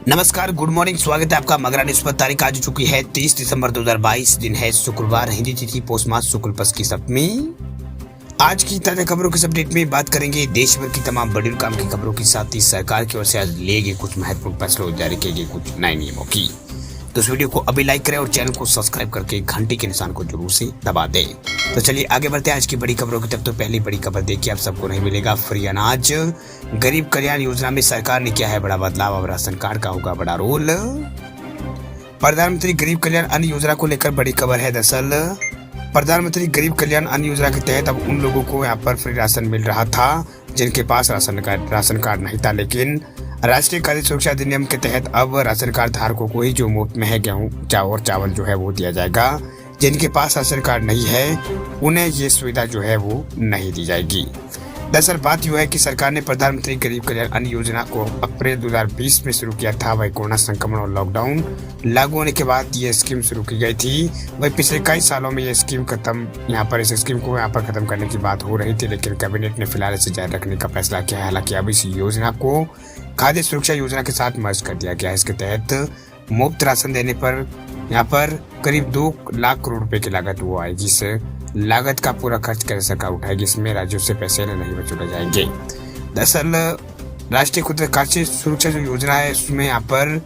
नमस्कार, good morning. स्वागत है आपका मगरा न्यूज पर। तारीख आज चुकी है 30 दिसंबर 2022। दिन है शुक्रवार, हिंदी तिथि पौष मास शुक्ल पक्ष की सप्तमी। आज की ताजा खबरों के अपडेट में बात करेंगे देश भर की तमाम बड़ी काम की खबरों के साथ ही सरकार की ओर से आज लिए गए कुछ महत्वपूर्ण फैसलों, जारी किए गए कुछ नए नियमों की। तो इस वीडियो को अभी लाइक करें और चैनल को सब्सक्राइब करके घंटी के निशान को जरूर से दबा दें। तो चलिए आगे बढ़ते हैं आज की बड़ी खबरों की तरफ। तो पहली बड़ी खबर देखिए, आप सबको नहीं मिलेगा फ्री अनाज। गरीब कल्याण योजना में सरकार ने किया है बड़ा बदलाव, अब राशन कार्ड का होगा बड़ा रोल। प्रधानमंत्री गरीब कल्याण अन्न योजना को लेकर बड़ी खबर है। दरअसल प्रधानमंत्री गरीब कल्याण अन्न योजना के तहत अब उन लोगों को यहाँ पर फ्री राशन मिल रहा था जिनके पास राशन कार्ड नहीं था, लेकिन राष्ट्रीय खाद्य सुरक्षा अधिनियम के तहत अब राशन कार्ड धारकों को ही जो मुफ्त में है गेहूं और चावल जो है वो दिया जाएगा। जिनके पास राशन कार्ड नहीं है उन्हें ये सुविधा जो है वो नहीं दी जाएगी। दरअसल बात यह है कि सरकार ने प्रधानमंत्री गरीब कल्याण अन्न योजना को अप्रैल 2020 में शुरू किया था। वही कोरोना संक्रमण और लॉकडाउन लागू होने के बाद ये स्कीम शुरू की गई थी। वही पिछले कई सालों में ये स्कीम इस स्कीम को खत्म करने की बात हो रही थी, लेकिन कैबिनेट ने फिलहाल इसे जारी रखने का फैसला किया है। हालांकि अब इस योजना को खाद्य सुरक्षा योजना के साथ मर्ज कर दिया गया है। इसके तहत मुफ्त राशन देने पर यहाँ पर करीब 2 लाख करोड़ रुपए की लागत वो आएगी। इस लागत का पूरा खर्च केंद्र सरकार उठाएगी। इसमें राज्यों से पैसे नहीं वसूले जाएंगे। दरअसल राष्ट्रीय खाद्य सुरक्षा जो योजना है उसमें यहाँ पर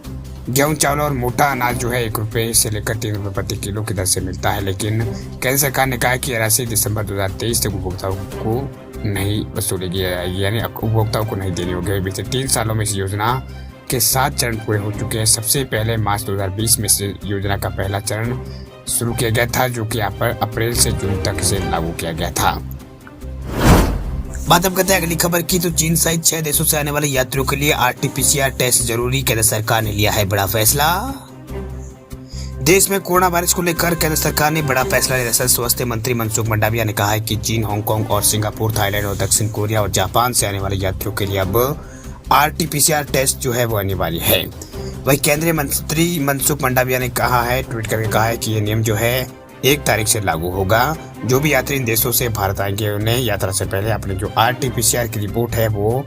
गेहूं, चावल और मोटा अनाज जो है 1 रुपए से लेकर 3 रुपए प्रति किलो की दर से मिलता है, लेकिन केंद्र सरकार ने कहा कि राशि दिसंबर 2023 तक उपभोक्ताओं को नहीं वसूलेगी, यानी उपभोक्ताओं को नहीं देनी होगी। पिछले 3 सालों में इस योजना के 7 चरण पूरे हो चुके हैं। सबसे पहले मार्च 2020 में इस योजना का पहला चरण शुरू किया गया था, जो कि यहाँ पर अप्रैल से जून तक इसे लागू किया गया था। बात अब करते हैं अगली खबर की। तो चीन सहित 6 देशों से आने वाले यात्रियों के लिए RT-PCR टेस्ट जरूरी, केंद्र सरकार ने लिया है बड़ा फैसला। देश में कोरोना वायरस को लेकर केंद्र सरकार ने बड़ा फैसला लिया। स्वास्थ्य मंत्री मनसुख मंडाविया ने कहा है कि चीन, हांगकांग और सिंगापुर, थाईलैंड और दक्षिण कोरिया और जापान से आने वाले यात्रियों के लिए अब RT-PCR टेस्ट जो है वो अनिवार्य है। वही केंद्रीय मंत्री मनसुख मंडाविया ने ट्वीट करके कहा है कि ये नियम जो है 1 तारीख से लागू होगा। जो भी यात्री इन देशों से भारत आएंगे उन्हें यात्रा से पहले अपने जो RT-PCR की रिपोर्ट है वो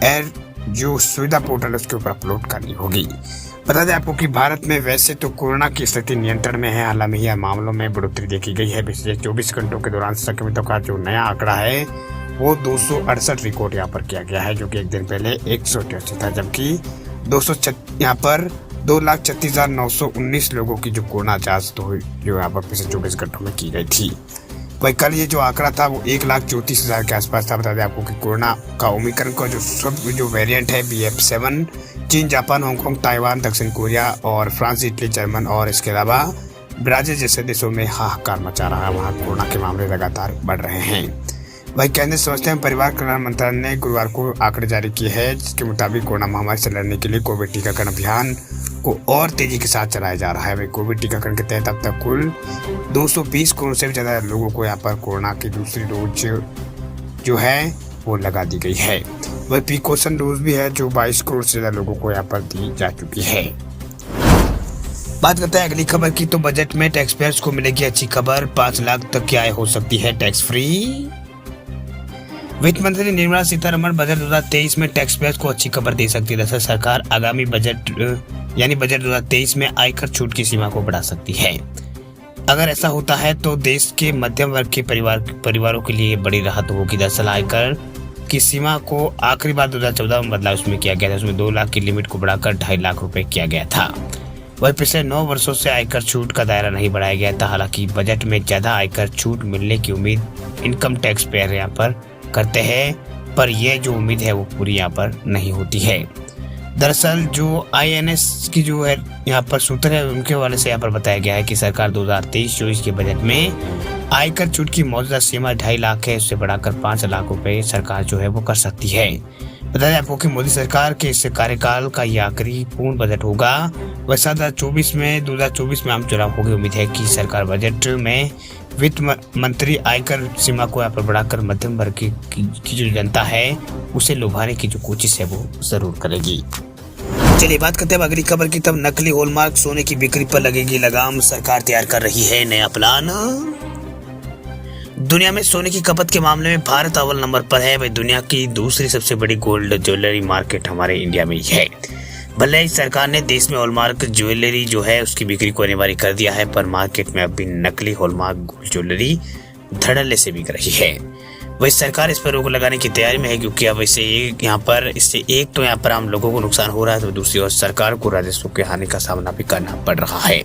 एयर जो सुविधा पोर्टल है उसके ऊपर अपलोड करनी होगी। बता दें आपको कि भारत में वैसे तो कोरोना की स्थिति नियंत्रण में है, हालांकि यह मामलों में बढ़ोतरी देखी गई है। पिछले 24 घंटों के दौरान संक्रमितों का जो नया आंकड़ा है वो 268 रिकॉर्ड यहाँ पर किया गया है, जो कि एक दिन पहले 188 था, जबकि 2,36,919 लोगों की जो कोरोना जांच तो जो यहाँ पर पिछले 24 घंटों में की गई थी। वही कल ये जो आंकड़ा था वो 1,34,000 के आसपास था। बता दें आपको कि कोरोना का ओमिक्रॉन का जो वेरिएंट है BF7 चीन, जापान, हांगकांग, ताइवान, दक्षिण कोरिया और फ्रांस, इटली, जर्मन और इसके अलावा ब्राजील जैसे देशों में हाहाकार मचा रहा है। वहाँ कोरोना के मामले लगातार बढ़ रहे हैं। वही केंद्रीय स्वास्थ्य एवं परिवार कल्याण मंत्रालय ने गुरुवार को आंकड़े जारी किए हैं, जिसके मुताबिक कोरोना महामारी से लड़ने के लिए कोविड टीकाकरण अभियान को और तेजी के साथ चलाया जा रहा है। वही कोविड टीकाकरण के तहत अब तक कुल 220 करोड़ से भी ज्यादा लोगों को यहाँ पर कोरोना की दूसरी डोज जो है वो लगा दी गई है। वही प्रिकॉशन डोज भी है जो 22 करोड़ से ज्यादा लोगों को यहाँ पर दी जा चुकी है। बात करते हैं अगली खबर की। तो बजट में टैक्स पेयर्स को मिलेगी अच्छी खबर, 5 लाख तक की आय हो सकती है टैक्स फ्री। वित्त मंत्री निर्मला सीतारमण बजट 2023 में टैक्स पेयर्स को अच्छी खबर दे सकती है। दरअसल सरकार आगामी बजट 2023 में आयकर छूट की सीमा को बढ़ा सकती है। अगर ऐसा होता है तो देश के मध्यम वर्ग के परिवारों के लिए बड़ी राहत होगी। दरअसल आयकर की सीमा को आखिरी बार 2014 में बदलाव उसमें किया गया था। उसमें 2 लाख की लिमिट को बढ़ाकर 2.5 लाख रुपए किया गया था। वही पिछले 9 वर्षों से आयकर छूट का दायरा नहीं बढ़ाया गया था। हालांकि बजट में ज्यादा आयकर छूट मिलने की उम्मीद इनकम टैक्स पेयर यहाँ पर करते हैं, पर यह जो उम्मीद है वो पूरी यहाँ पर नहीं होती है। दरअसल जो INS की जो है यहाँ पर सूत्र है उनके हवाले से यहाँ पर बताया गया है कि सरकार 2023-24 के बजट में आयकर छूट की मौजूदा सीमा 2.5 लाख है, उससे बढ़ाकर 5 लाख रुपए सरकार जो है वो कर सकती है। बता दें आपको कि मोदी सरकार के इस कार्यकाल का यह आखिरी पूर्ण बजट होगा। वैसा 2024 में आम चुनाव होगी। उम्मीद है कि सरकार बजट में वित्त मंत्री आयकर सीमा को यहाँ पर बढ़ाकर मध्यम वर्ग की जो जनता है उसे लुभाने की जो कोशिश है वो जरूर करेगी। चलिए बात करते हैं अगली खबर की। तब नकली हॉलमार्क सोने की बिक्री पर लगेगी लगाम, सरकार तैयार कर रही है नया प्लान। दुनिया में सोने की खपत के मामले में भारत अव्वल नंबर पर है। वही दुनिया की दूसरी सबसे बड़ी गोल्ड ज्वेलरी मार्केट हमारे इंडिया में ही है। भले ही सरकार ने देश में हॉलमार्क ज्वेलरी जो है उसकी बिक्री को अनिवार्य कर दिया है, पर मार्केट में अभी नकली हॉलमार्क गोल्ड ज्वेलरी धड़ल्ले से बिक रही है। वही सरकार इस पर रोक लगाने की तैयारी में है, क्योंकि अब इससे एक तो यहाँ पर आम लोगों को नुकसान हो रहा है, तो दूसरी ओर सरकार को राजस्व की हानि का सामना भी करना पड़ रहा है।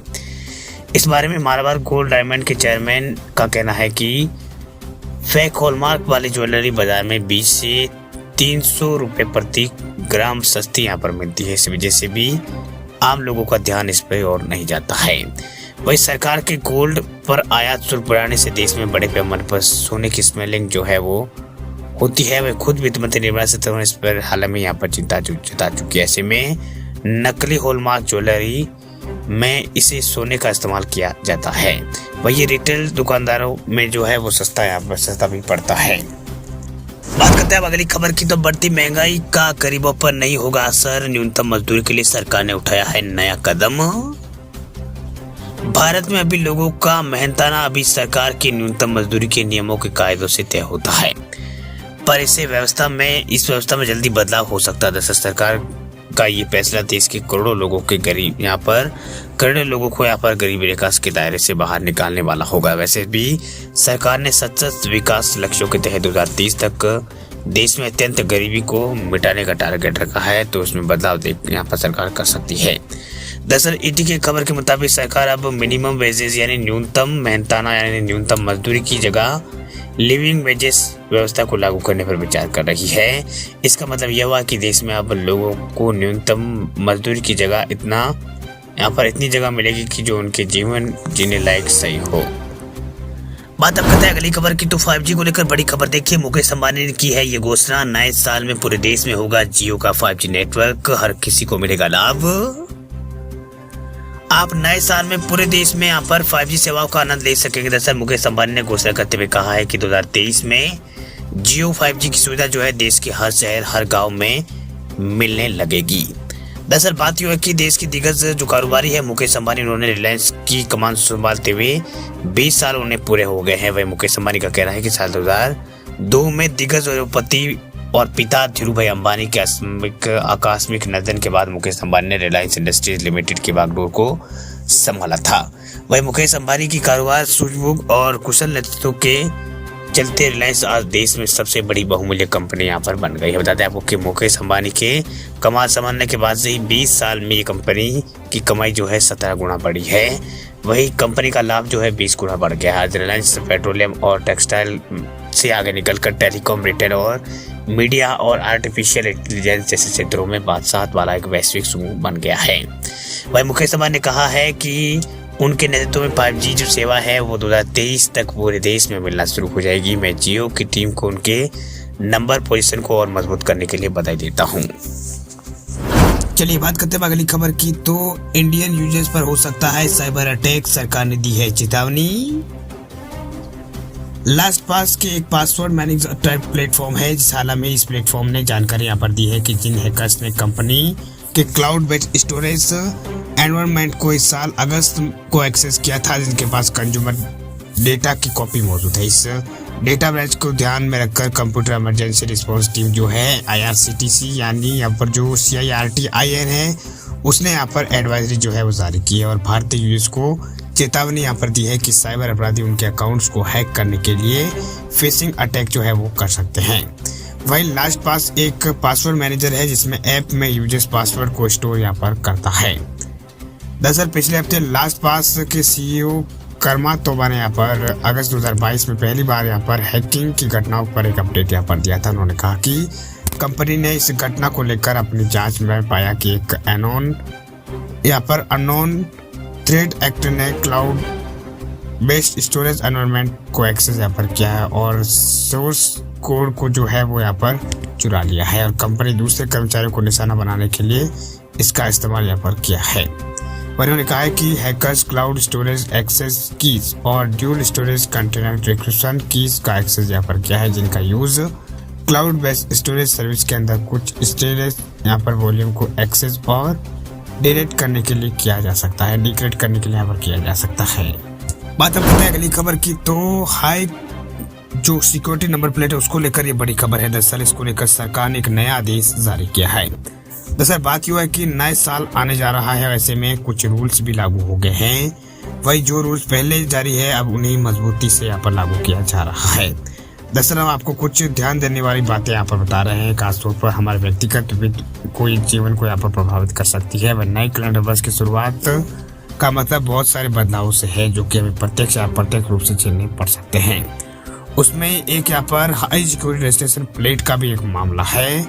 इस बारे में मालाबार गोल्ड डायमंड के चेयरमैन का कहना है कि फेक हॉलमार्क वाली ज्वेलरी बाजार में 20 से 300 रुपए प्रति ग्राम सस्ती यहाँ पर मिलती है। इस वजह से भी आम लोगों का ध्यान इस पर और नहीं जाता है। वही सरकार के गोल्ड पर आयात शुल्क बढ़ाने से देश में बड़े पैमाने पर सोने की स्मगलिंग जो है वो होती है। वह खुद वित्त मंत्री निर्मला सीतारमण इस पर हाल में यहाँ पर चिंता जता चुकी है। ऐसे में नकली हॉलमार्क ज्वेलरी में इसे सोने का इस्तेमाल किया जाता है। वही रिटेल दुकानदारों में जो है वो सस्ता भी पड़ता है। बात करते हैं अगली खबर की, तो बढ़ती महंगाई का गरीबों पर नहीं होगा असर, न्यूनतम मजदूरी के लिए सरकार ने उठाया है नया कदम। भारत में अभी लोगों का मेहनताना अभी सरकार की न्यूनतम मजदूरी के नियमों के कायदों से तय होता है, पर इस व्यवस्था में जल्दी बदलाव हो सकता है। दरअसल सरकार का ये फैसला देश के करोड़ों लोगों को यहाँ पर गरीबी रेखा के दायरे से बाहर निकालने वाला होगा। वैसे भी सरकार ने सतत विकास लक्ष्यों के तहत 2030 तक देश में अत्यंत गरीबी को मिटाने का टारगेट रखा है, तो उसमें बदलाव यहाँ पर सरकार कर सकती है। दरअसल ईडी की खबर के मुताबिक सरकार अब मिनिमम वेजेस यानी न्यूनतम मेहनताना यानी न्यूनतम मजदूरी की जगह लिविंग वेजेस व्यवस्था को लागू करने पर विचार कर रही है। इसका मतलब यह हुआ कि देश में अब लोगों को न्यूनतम मजदूरी की जगह इतनी जगह मिलेगी कि जो उनके जीवन जीने लायक सही हो। बात अब करते हैं अगली खबर की, तो 5G को लेकर बड़ी खबर देखिए। मुकेश अंबानी ने की है ये घोषणा, नए साल में पूरे देश में होगा जियो का 5G नेटवर्क, हर किसी को मिलेगा लाभ। आप नए साल में पूरे देश में यहाँ पर 5G सेवाओं का आनंद ले सकेंगे। दरअसल मुकेश अंबानी ने घोषणा करते हुए कहा है कि 2023 में जियो 5G की सुविधा जो है देश के हर शहर हर गांव में मिलने लगेगी। दरअसल बात यह है कि देश की दिग्गज जो कारोबारी है मुकेश अंबानी, उन्होंने रिलायंस की कमान संभालते हुए 20 साल उन्हें पूरे हो गए हैं। वह मुकेश अंबानी का कहना है कि साल 2002 में दिग्गज उद्योगपति और पिता धीरूभाई अंबानी के आकस्मिक निधन के बाद मुकेश अंबानी ने रिलायंस इंडस्ट्रीज लिमिटेड की बागडोर को संभाला था। वही मुकेश अंबानी की कारोबार सूझबूझ और कुशल नेतृत्व के चलते रिलायंस आज देश में सबसे बड़ी बहुमूल्य कंपनी यहाँ पर बन गई है। बताते हैं आपको कि मुकेश अंबानी के कमाल संभालने के बाद से ही 20 साल में ये कंपनी की कमाई जो है 17 गुना बढ़ी है। वही कंपनी का लाभ जो है 20 गुना बढ़ गया है। आज रिलायंस पेट्रोलियम और टेक्सटाइल से आगे निकलकर टेलीकॉम, रिटेल और मीडिया और आर्टिफिशियल इंटेलिजेंस जैसे क्षेत्रों में बादशाहत वाला एक वैश्विक समूह बन गया है। वही मुकेश अंबानी ने कहा है कि उनके नेतृत्व में 5G जो सेवा है वो 2023 तक पूरे देश में मिलना शुरू हो जाएगी। मैं जियो की टीम को उनके नंबर पोजीशन को और मजबूत करने के लिए बधाई देता हूँ। चलिए बात करते हैं अगली खबर की, तो इंडियन यूजर्स पर हो सकता है साइबर अटैक, सरकार ने दी है चेतावनी। लास्ट पास के एक पासवर्ड मैनेजर प्लेटफॉर्म है, जिस हाल में इस प्लेटफॉर्म ने जानकारी यहाँ पर दी है कि जिन हैकर्स ने कंपनी के क्लाउड बेस्ड स्टोरेज एनवायरनमेंट को इस साल अगस्त को एक्सेस किया था, जिनके पास कंज्यूमर डेटा की कॉपी मौजूद है। इस डेटा ब्रेच को ध्यान में रखकर कंप्यूटर इमरजेंसी रिस्पांस टीम जो है IRCTC यानी यहाँ पर जो CIRTIN है उसने यहाँ पर एडवाइजरी जो है वो जारी की है और भारतीय यूजर्स को चेतावनी यहाँ पर दी है कि साइबर अपराधी उनके अकाउंट्स को हैक करने के लिए फिशिंग अटैक जो है वो कर सकते हैं। वही लास्ट पास एक पासवर्ड मैनेजर है जिसमें ऐप में यूजर्स पासवर्ड को स्टोर यहाँ पर करता है। दरअसल पिछले हफ्ते लास्ट पास के CEO कर्मा तोबा ने यहाँ पर अगस्त 2022 में पहली बार यहाँ पर हैकिंग की घटनाओं पर एक अपडेट यहाँ पर दिया था। उन्होंने कहा कि कंपनी ने इस घटना को लेकर अपनी जांच में पाया कि एक अननोन थ्रेड एक्टर ने क्लाउड बेस्ड स्टोरेज एनवायरनमेंट को एक्सेस यहाँ पर किया है और सोर्स कोड को जो है वो यहाँ पर चुरा लिया है और कंपनी दूसरे कर्मचारियों को निशाना बनाने के लिए इसका इस्तेमाल यहाँ पर किया है। उन्होंने कहा है कि hackers cloud storage access keys और dual storage container decryption keys का एक्सेस यहाँ पर किया है, जिनका use cloud based storage service के अंदर कुछ स्टोरेज यहाँ पर वॉल्यूम को एक्सेस और डिलीट करने के लिए किया जा सकता है, डिक्रेट करने के लिए यहाँ पर किया जा सकता है। बात अब करते हैं अगली खबर की, तो हाई जो सिक्योरिटी नंबर प्लेट है उसको लेकर ये बड़ी खबर है। दरअसल इसको लेकर सरकार ने एक नया आदेश जारी किया है। दरअसल बात यू है कि नए साल आने जा रहा है, वैसे में कुछ रूल्स भी लागू हो गए हैं। वही जो रूल्स पहले जारी है अब उन्हें मजबूती से यहाँ पर लागू किया जा रहा है। दरअसल हम आपको कुछ ध्यान देने वाली बातें यहाँ पर बता रहे हैं, खासतौर पर हमारे व्यक्तिगत कोई जीवन को यहाँ पर प्रभावित कर सकती है। वह नए कैलेंडर वर्ष की शुरुआत का मतलब बहुत सारे बदलावों से है, जो कि हमें प्रत्यक्ष या अप्रत्यक्ष रूप से झेलने पड़ सकते हैं। उसमें एक यहाँ पर हाई सिक्योरिटी रजिस्ट्रेशन प्लेट का भी एक मामला है।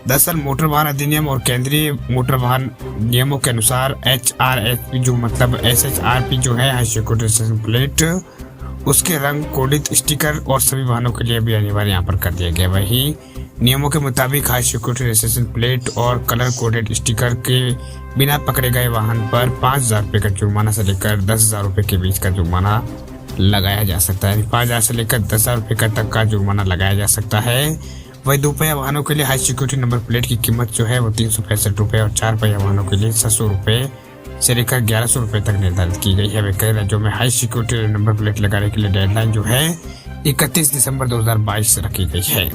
दरअसल मोटर वाहन अधिनियम और केंद्रीय मोटर वाहन नियमों के अनुसार HRSP जो मतलब SHRP जो है हाई सिक्योरिटी रजिस्ट्रेशन प्लेट, उसके रंग कोडित स्टिकर और सभी वाहनों के लिए भी अनिवार्य यहाँ पर कर दिया गया। वही नियमों के मुताबिक हाई सिक्योरिटी रजिस्ट्रेशन प्लेट और कलर कोडेड स्टिकर के बिना पकड़े गए वाहन पर 5,000 रुपये का जुर्माना से लेकर 10,000 रुपये के बीच का जुर्माना लगाया जा सकता है। 5,000 से लेकर 10,000 रुपये तक का जुर्माना लगाया जा सकता है। वही 2 पहिया वाहनों के लिए हाई सिक्योरिटी नंबर प्लेट की कीमत जो है वो 365 रुपये और 4 पहिया वाहनों के लिए 600 रुपये से लेकर 1100 रुपये तक निर्धारित की गई है। वे कई राज्यों में हाई सिक्योरिटी नंबर प्लेट लगाने के लिए डेडलाइन जो है 31 दिसंबर 2022 रखी गई है।